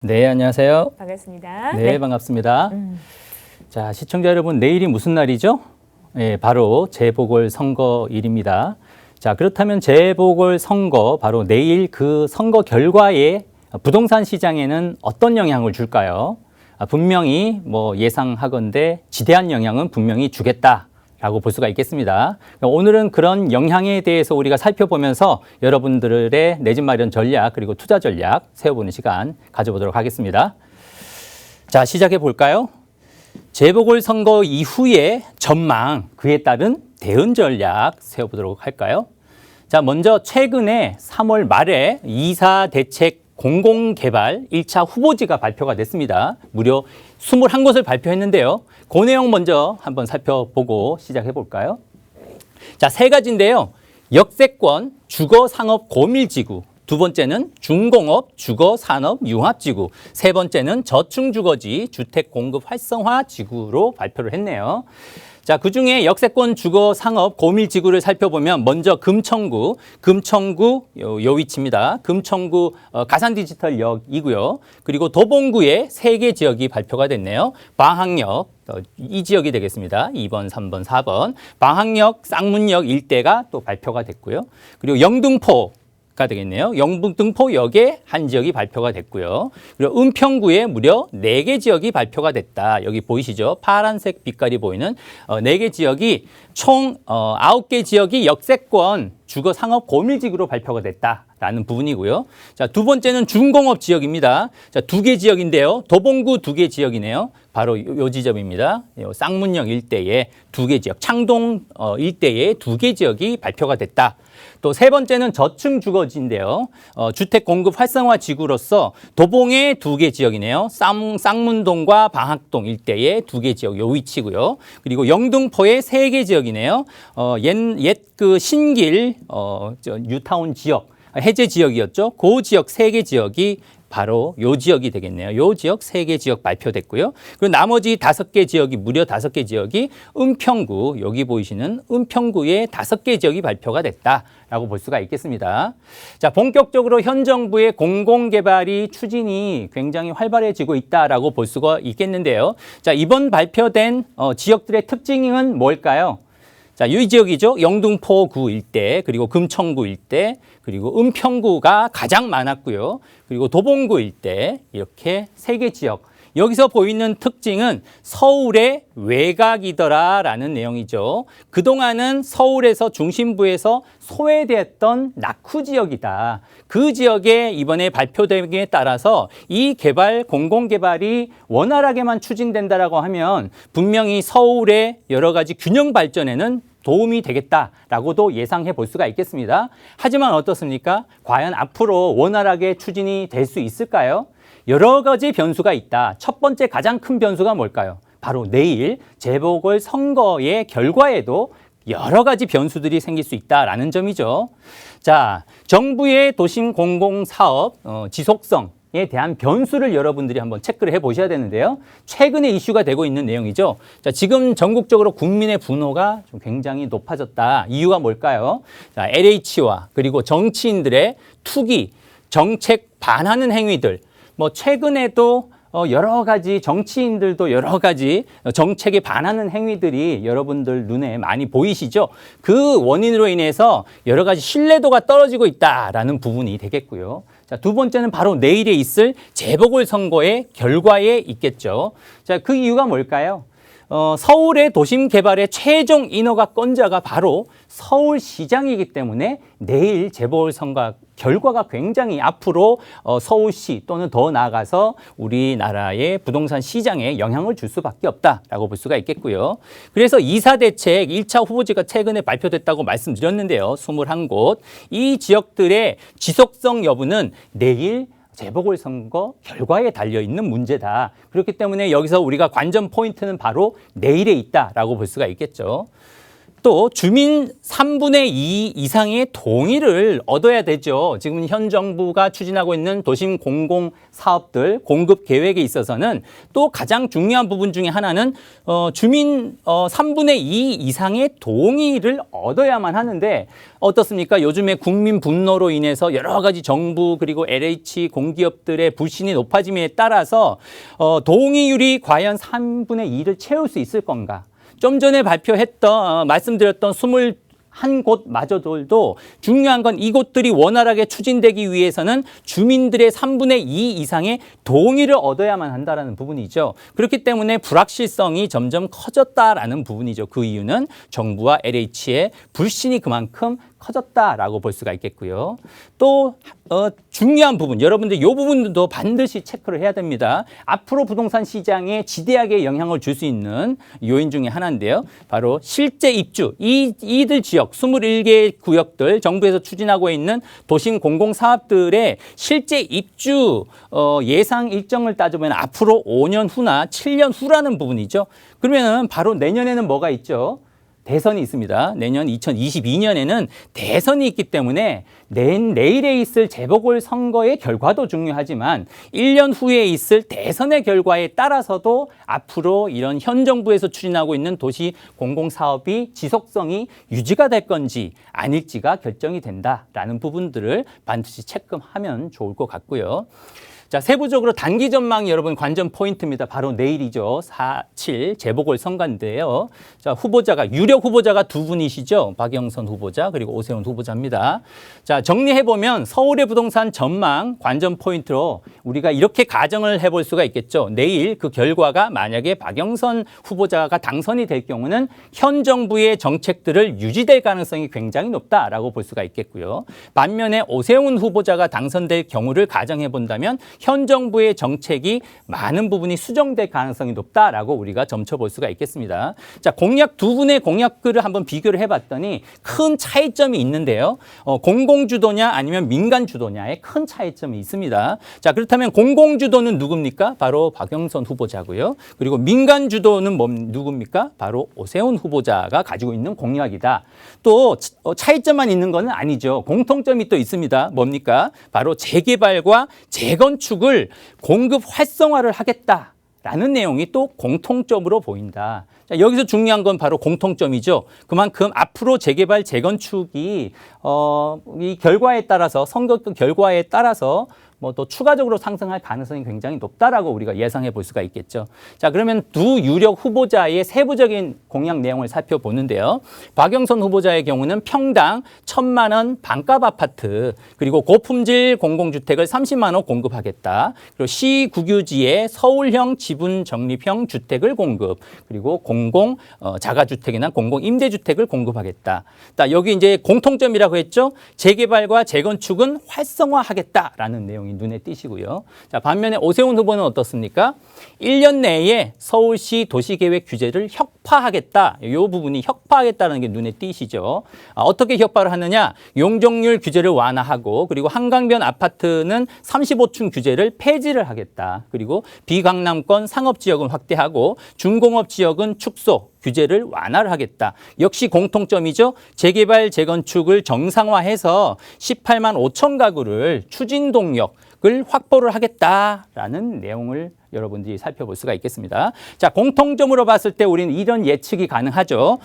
네, 안녕하세요. 반갑습니다. 네, 반갑습니다. 자, 시청자 여러분, 내일이 무슨 날이죠? 네, 바로 재보궐선거일입니다. 자, 그렇다면 재보궐선거, 바로 내일 그 선거 결과에 부동산 시장에는 어떤 영향을 줄까요? 분명히 예상하건대 지대한 영향은 분명히 주겠다라고 볼 수가 있겠습니다. 오늘은 그런 영향에 대해서 우리가 살펴보면서 여러분들의 내 집 마련 전략 그리고 투자 전략 세워보는 시간 가져보도록 하겠습니다. 자, 시작해 볼까요? 재보궐선거 이후의 전망, 그에 따른 대응 전략 세워보도록 할까요? 자, 먼저 최근에 3월 말에 2사 대책 공공개발 1차 후보지가 발표가 됐습니다. 무려 21곳을 발표했는데요. 그 내용 먼저 한번 살펴보고 시작해 볼까요? 자, 세 가지인데요. 역세권, 주거산업 고밀지구, 두 번째는 중공업, 주거산업 융합지구, 세 번째는 저층주거지 주택공급 활성화 지구로 발표를 했네요. 자, 그중에 역세권 주거상업 고밀지구를 살펴보면 먼저 금천구 요 위치입니다. 금천구 가산디지털역이고요. 그리고 도봉구에 3개 지역이 발표가 됐네요. 방학역 이 지역이 되겠습니다. 2번, 3번, 4번. 방학역, 쌍문역 일대가 또 발표가 됐고요. 그리고 영등포가 되겠네요. 영등포역에 한 지역이 발표가 됐고요. 그리고 은평구에 무려 4개 지역이 발표가 됐다. 여기 보이시죠? 파란색 빛깔이 보이는 4개 지역이 총 9개 지역이 역세권 주거상업 고밀지구로 발표가 됐다라는 부분이고요. 자, 두 번째는 중공업 지역입니다. 자, 2개 지역인데요. 도봉구 2개 지역이네요. 바로 요 지점입니다. 요 쌍문역 일대에 2개 지역, 창동 일대에 2개 지역이 발표가 됐다. 또 세 번째는 저층 주거지인데요. 주택 공급 활성화 지구로서 도봉의 2개 지역이네요. 쌍문동과 방학동 일대의 2개 지역 요 위치고요. 그리고 영등포의 3개 지역이네요. 옛 그 신길 뉴타운 지역 해제 지역이었죠. 그 지역 3개 지역이 바로 요 지역이 되겠네요. 요 지역 3개 지역 발표됐고요. 그리고 나머지 5개 지역이 무려 5개 지역이 은평구, 여기 보이시는 은평구의 5개 지역이 발표가 됐다라고 볼 수가 있겠습니다. 자, 본격적으로 현 정부의 공공개발이 추진이 굉장히 활발해지고 있다라고 볼 수가 있겠는데요. 자, 이번 발표된 지역들의 특징은 뭘까요? 자, 이 지역이죠. 영등포구 일대, 그리고 금천구 일대, 그리고 은평구가 가장 많았고요. 그리고 도봉구 일대, 이렇게 3개 지역. 여기서 보이는 특징은 서울의 외곽이더라라는 내용이죠. 그동안은 서울에서 중심부에서 소외됐던 낙후 지역이다. 그 지역에 이번에 발표됨에 따라서 이 개발, 공공개발이 원활하게만 추진된다라고 하면 분명히 서울의 여러 가지 균형 발전에는 도움이 되겠다라고도 예상해 볼 수가 있겠습니다. 하지만 어떻습니까? 과연 앞으로 원활하게 추진이 될 수 있을까요? 여러 가지 변수가 있다. 첫 번째 가장 큰 변수가 뭘까요? 바로 내일 재보궐선거의 결과에도 여러 가지 변수들이 생길 수 있다라는 점이죠. 자, 정부의 도심 공공사업 지속성에 대한 변수를 여러분들이 한번 체크를 해보셔야 되는데요. 최근에 이슈가 되고 있는 내용이죠. 자, 지금 전국적으로 국민의 분노가 좀 굉장히 높아졌다. 이유가 뭘까요? 자, LH와 그리고 정치인들의 투기, 정책 반하는 행위들, 최근에도 여러 가지 정치인들도 여러 가지 정책에 반하는 행위들이 여러분들 눈에 많이 보이시죠? 그 원인으로 인해서 여러 가지 신뢰도가 떨어지고 있다라는 부분이 되겠고요. 자, 두 번째는 바로 내일에 있을 재보궐선거의 결과에 있겠죠. 자, 그 이유가 뭘까요? 서울의 도심 개발의 최종 인허가권자가 바로 서울시장이기 때문에 내일 재보궐선거 결과가 굉장히 앞으로 서울시 또는 더 나아가서 우리나라의 부동산 시장에 영향을 줄 수밖에 없다라고 볼 수가 있겠고요. 그래서 2사 대책 1차 후보지가 최근에 발표됐다고 말씀드렸는데요. 21곳. 이 지역들의 지속성 여부는 내일 재보궐선거 결과에 달려있는 문제다. 그렇기 때문에 여기서 우리가 관전 포인트는 바로 내일에 있다라고 볼 수가 있겠죠. 또 주민 3분의 2 이상의 동의를 얻어야 되죠. 지금 현 정부가 추진하고 있는 도심 공공 사업들 공급 계획에 있어서는 또 가장 중요한 부분 중에 하나는 주민 3분의 2 이상의 동의를 얻어야만 하는데 어떻습니까? 요즘에 국민 분노로 인해서 여러 가지 정부 그리고 LH 공기업들의 불신이 높아짐에 따라서 동의율이 과연 3분의 2를 채울 수 있을 건가? 좀 전에 발표했던 말씀드렸던 21곳마저도 중요한 건 이곳들이 원활하게 추진되기 위해서는 주민들의 3분의 2 이상의 동의를 얻어야만 한다는 부분이죠. 그렇기 때문에 불확실성이 점점 커졌다라는 부분이죠. 그 이유는 정부와 LH의 불신이 그만큼 커졌다라고 볼 수가 있겠고요. 또 중요한 부분, 여러분들 이 부분도 반드시 체크를 해야 됩니다. 앞으로 부동산 시장에 지대하게 영향을 줄 수 있는 요인 중에 하나인데요. 바로 실제 입주, 이들 지역 21개 구역들 정부에서 추진하고 있는 도심 공공사업들의 실제 입주 예상 일정을 따져보면 앞으로 5년 후나 7년 후라는 부분이죠. 그러면 바로 내년에는 뭐가 있죠? 대선이 있습니다. 내년 2022년에는 대선이 있기 때문에 내일에 있을 재보궐선거의 결과도 중요하지만 1년 후에 있을 대선의 결과에 따라서도 앞으로 이런 현 정부에서 추진하고 있는 도시 공공사업이 지속성이 유지가 될 건지 아닐지가 결정이 된다라는 부분들을 반드시 체크하면 좋을 것 같고요. 자, 세부적으로 단기 전망이 여러분 관전 포인트입니다. 바로 내일이죠. 4.7 재보궐선거인데요. 자, 유력 후보자가 두 분이시죠. 박영선 후보자 그리고 오세훈 후보자입니다. 자, 정리해보면 서울의 부동산 전망 관전 포인트로 우리가 이렇게 가정을 해볼 수가 있겠죠. 내일 그 결과가 만약에 박영선 후보자가 당선이 될 경우는 현 정부의 정책들을 유지될 가능성이 굉장히 높다라고 볼 수가 있겠고요. 반면에 오세훈 후보자가 당선될 경우를 가정해본다면 현 정부의 정책이 많은 부분이 수정될 가능성이 높다라고 우리가 점쳐볼 수가 있겠습니다. 자, 두 분의 공약들을 한번 비교를 해봤더니 큰 차이점이 있는데요. 공공주도냐 아니면 민간주도냐의 큰 차이점이 있습니다. 자, 그렇다면 공공주도는 누굽니까? 바로 박영선 후보자고요. 그리고 민간주도는 누굽니까? 바로 오세훈 후보자가 가지고 있는 공약이다. 또 차이점만 있는 건 아니죠. 공통점이 또 있습니다. 뭡니까? 바로 재개발과 재건축을 공급 활성화를 하겠다라는 내용이 또 공통점으로 보인다. 자, 여기서 중요한 건 바로 공통점이죠. 그만큼 앞으로 재개발, 재건축이 이 결과에 따라서 선거 결과에 따라서 뭐 또 추가적으로 상승할 가능성이 굉장히 높다라고 우리가 예상해 볼 수가 있겠죠. 자, 그러면 두 유력 후보자의 세부적인 공약 내용을 살펴보는데요. 박영선 후보자의 경우는 평당 1,000만 원 반값 아파트 그리고 고품질 공공주택을 30만 원 공급하겠다. 그리고 시 국유지에 서울형 지분 적립형 주택을 공급 그리고 공공 자가주택이나 공공 임대주택을 공급하겠다. 자, 여기 이제 공통점이라고 했죠. 재개발과 재건축은 활성화하겠다라는 내용이 눈에 띄시고요. 자, 반면에 오세훈 후보는 어떻습니까? 1년 내에 서울시 도시계획 규제를 혁파하겠다. 이 부분이 혁파하겠다는 게 눈에 띄시죠. 어떻게 혁파를 하느냐? 용적률 규제를 완화하고 그리고 한강변 아파트는 35층 규제를 폐지를 하겠다. 그리고 비강남권 상업지역은 확대하고 중공업 지역은 축소, 규제를 완화를 하겠다. 역시 공통점이죠. 재개발, 재건축을 정상화해서 18만 5천 가구를 추진 동력을 확보를 하겠다라는 내용을 여러분들이 살펴볼 수가 있겠습니다. 자, 공통점으로 봤을 때 우리는 이런 예측이 가능하죠.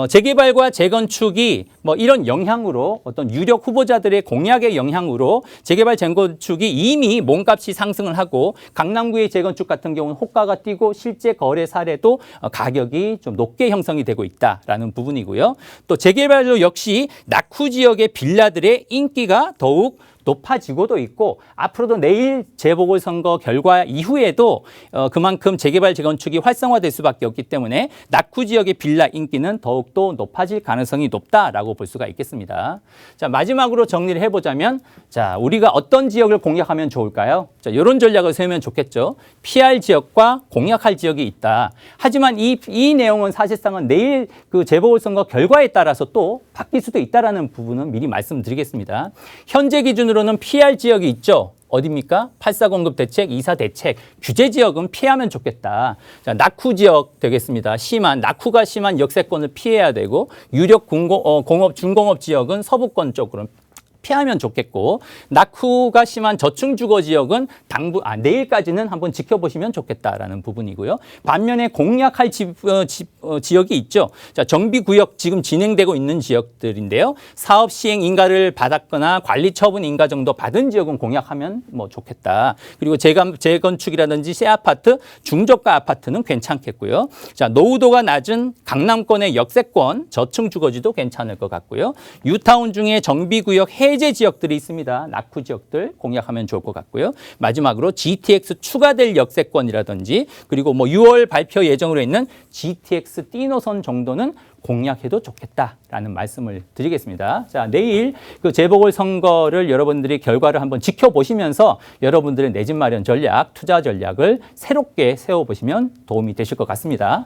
재개발과 재건축이 뭐 이런 영향으로 어떤 유력 후보자들의 공약의 영향으로 재개발, 재건축이 이미 몸값이 상승을 하고 강남구의 재건축 같은 경우는 호가가 뛰고 실제 거래 사례도 가격이 좀 높게 형성이 되고 있다라는 부분이고요. 또 재개발도 역시 낙후 지역의 빌라들의 인기가 더욱 높아지고도 있고 앞으로도 내일 재보궐선거 결과 이후에도 그만큼 재개발, 재건축이 활성화될 수밖에 없기 때문에 낙후 지역의 빌라 인기는 더욱더 높아질 가능성이 높다라고 볼 수가 있겠습니다. 자, 마지막으로 정리를 해보자면 자, 우리가 어떤 지역을 공략하면 좋을까요? 자, 이런 전략을 세우면 좋겠죠. 피할 지역과 공략할 지역이 있다. 하지만 이 내용은 사실상은 내일 그 재보궐선거 결과에 따라서 또 바뀔 수도 있다라는 부분은 미리 말씀드리겠습니다. 현재 기준으로 기본으로는 피할 지역이 있죠. 어디입니까? 8.4 공급 대책, 2.4 대책. 규제 지역은 피하면 좋겠다. 자, 낙후 지역 되겠습니다. 낙후가 심한 역세권을 피해야 되고, 유력 공업, 중공업 지역은 서부권 쪽으로 피하면 좋겠고, 낙후가 심한 저층 주거 지역은 내일까지는 한번 지켜보시면 좋겠다라는 부분이고요. 반면에 공략할 지역이 있죠. 자, 정비구역 지금 진행되고 있는 지역들인데요. 사업 시행 인가를 받았거나 관리 처분 인가 정도 받은 지역은 공략하면 뭐 좋겠다. 그리고 재건축이라든지 새 아파트, 중저가 아파트는 괜찮겠고요. 자, 노후도가 낮은 강남권의 역세권, 저층 주거지도 괜찮을 것 같고요. 뉴타운 중에 정비구역 해제 지역들이 있습니다. 낙후 지역들 공략하면 좋을 것 같고요. 마지막으로 GTX 추가될 역세권이라든지 그리고 뭐 6월 발표 예정으로 있는 GTX D 노선 정도는 공략해도 좋겠다라는 말씀을 드리겠습니다. 자, 내일 그 재보궐선거를 여러분들이 결과를 한번 지켜보시면서 여러분들의 내 집 마련 전략, 투자 전략을 새롭게 세워보시면 도움이 되실 것 같습니다.